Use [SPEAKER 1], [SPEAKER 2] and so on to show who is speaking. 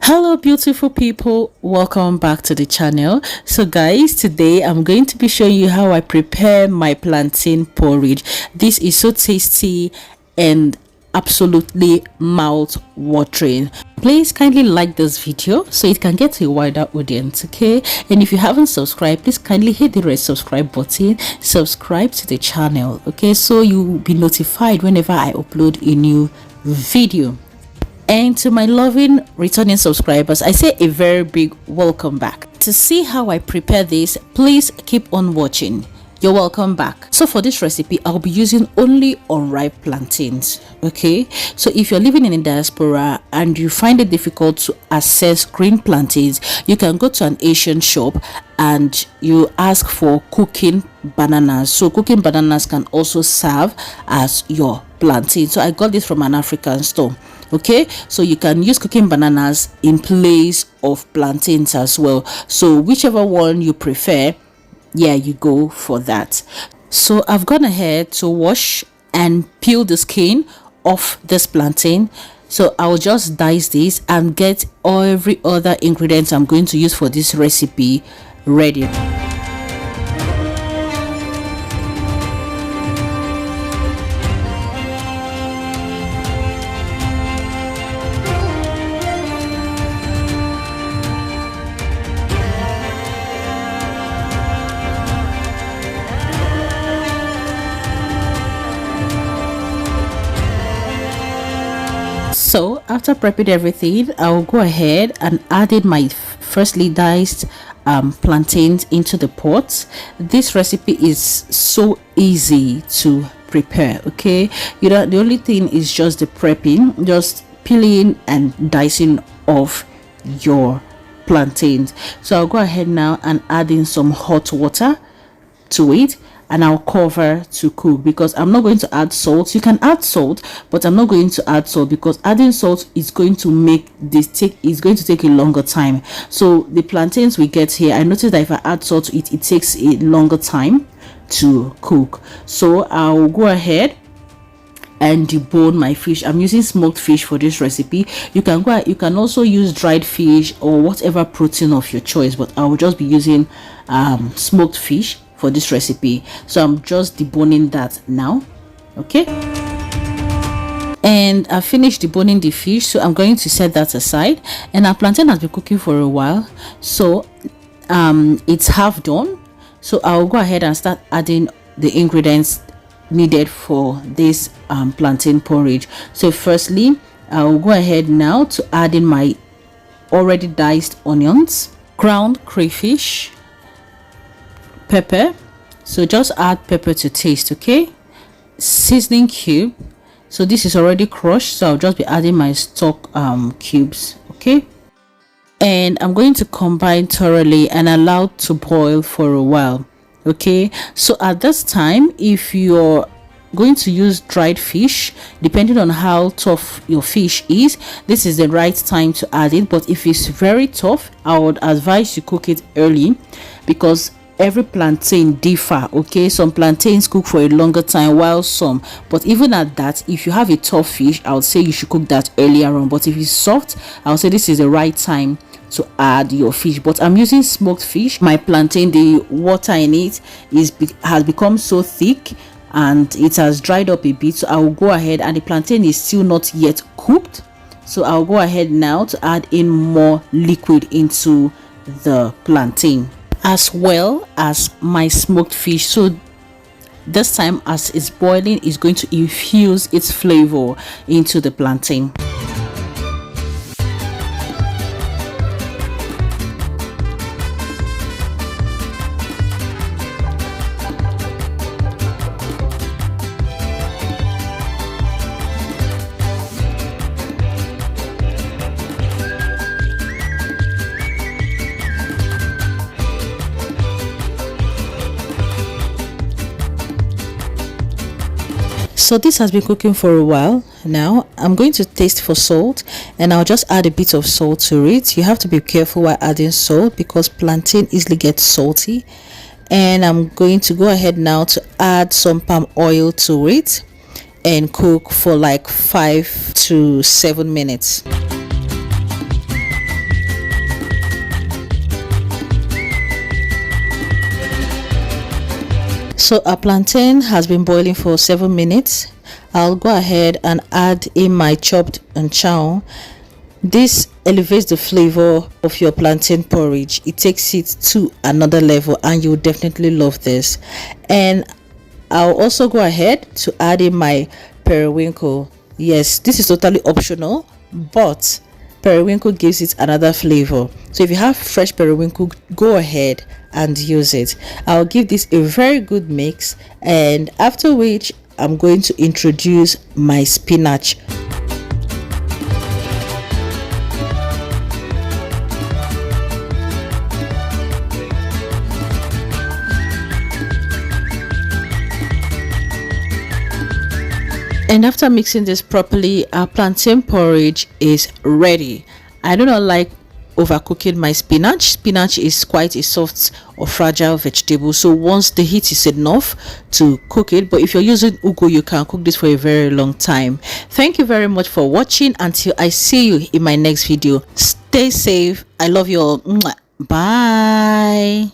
[SPEAKER 1] Hello beautiful people, welcome back to the channel. So guys, today I'm going to be showing you how I prepare my plantain porridge. This is so tasty and absolutely mouth watering. Please kindly like this video so it can get to a wider audience, okay? And if you haven't subscribed, please kindly hit the red subscribe button, subscribe to the channel, okay, so you'll be notified whenever I upload a new video. And to my loving returning subscribers, I say a very big welcome back. To see how I prepare this, please keep on watching. You're welcome back. So for this recipe, I'll be using only unripe plantains, okay? So if you're living in a diaspora and you find it difficult to access green plantains, you can go to an Asian shop and you ask for cooking bananas. So cooking bananas can also serve as your plantain. So I got this from an African store. Okay, so you can use cooking bananas in place of plantains as well. So whichever one you prefer, yeah, you go for that. So I've gone ahead to wash and peel the skin off this plantain. So I'll just dice this and get every other ingredient I'm going to use for this recipe ready. So after prepping everything, I'll go ahead and add in my freshly diced plantains into the pot. This recipe is so easy to prepare, okay? You know, the only thing is just the prepping, just peeling and dicing of your plantains. So I'll go ahead now and add in some hot water to it, and I'll cover to cook because I'm not going to add salt. You can add salt, but I'm not going to add salt because adding salt is going to make this take a longer time. So the plantains we get here, I noticed that if I add salt to it, it takes a longer time to cook. So I'll go ahead and debone my fish. I'm using smoked fish for this recipe. You can also use dried fish or whatever protein of your choice, but I will just be using smoked fish for this recipe. So I'm just deboning that now, okay? And I finished deboning the fish, so I'm going to set that aside. And our plantain has been cooking for a while, so it's half done. So I'll go ahead and start adding the ingredients needed for this plantain porridge. So firstly, I'll go ahead now to add in my already diced onions, ground crayfish, pepper. So just add pepper to taste, okay? Seasoning cube. So this is already crushed, so I'll just be adding my stock cubes, okay? And I'm going to combine thoroughly and allow to boil for a while, okay? So at this time, if you're going to use dried fish, depending on how tough your fish is, this is the right time to add it. But if it's very tough, I would advise you cook it early because every plantain differ, okay? Some plantains cook for a longer time while some, but even at that, if you have a tough fish, I would say you should cook that earlier on. But if it's soft, I would say this is the right time to add your fish. But I'm using smoked fish. My plantain, the water in it has become so thick and it has dried up a bit, so I will go ahead, and the plantain is still not yet cooked, so I'll go ahead now to add in more liquid into the plantain, as well as my smoked fish. So this time, as it's boiling, it's going to infuse its flavor into the plantain. So this has been cooking for a while now. I'm going to taste for salt, and I'll just add a bit of salt to it. You have to be careful while adding salt because plantain easily gets salty. And I'm going to go ahead now to add some palm oil to it and cook for like 5 to 7 minutes. So our plantain has been boiling for 7 minutes. I'll go ahead and add in my chopped chow. This elevates the flavor of your plantain porridge. It takes it to another level and you'll definitely love this. And I'll also go ahead to add in my periwinkle. Yes, this is totally optional, but periwinkle gives it another flavor. So if you have fresh periwinkle, go ahead and use it. I'll give this a very good mix, and after which I'm going to introduce my spinach. And after mixing this properly, our plantain porridge is ready. I do not like overcooking my spinach. Spinach is quite a soft or fragile vegetable, so once the heat is enough to cook it. But if you're using ugu, you can cook this for a very long time. Thank you very much for watching. Until I see you in my next video, stay safe. I love you all. Bye.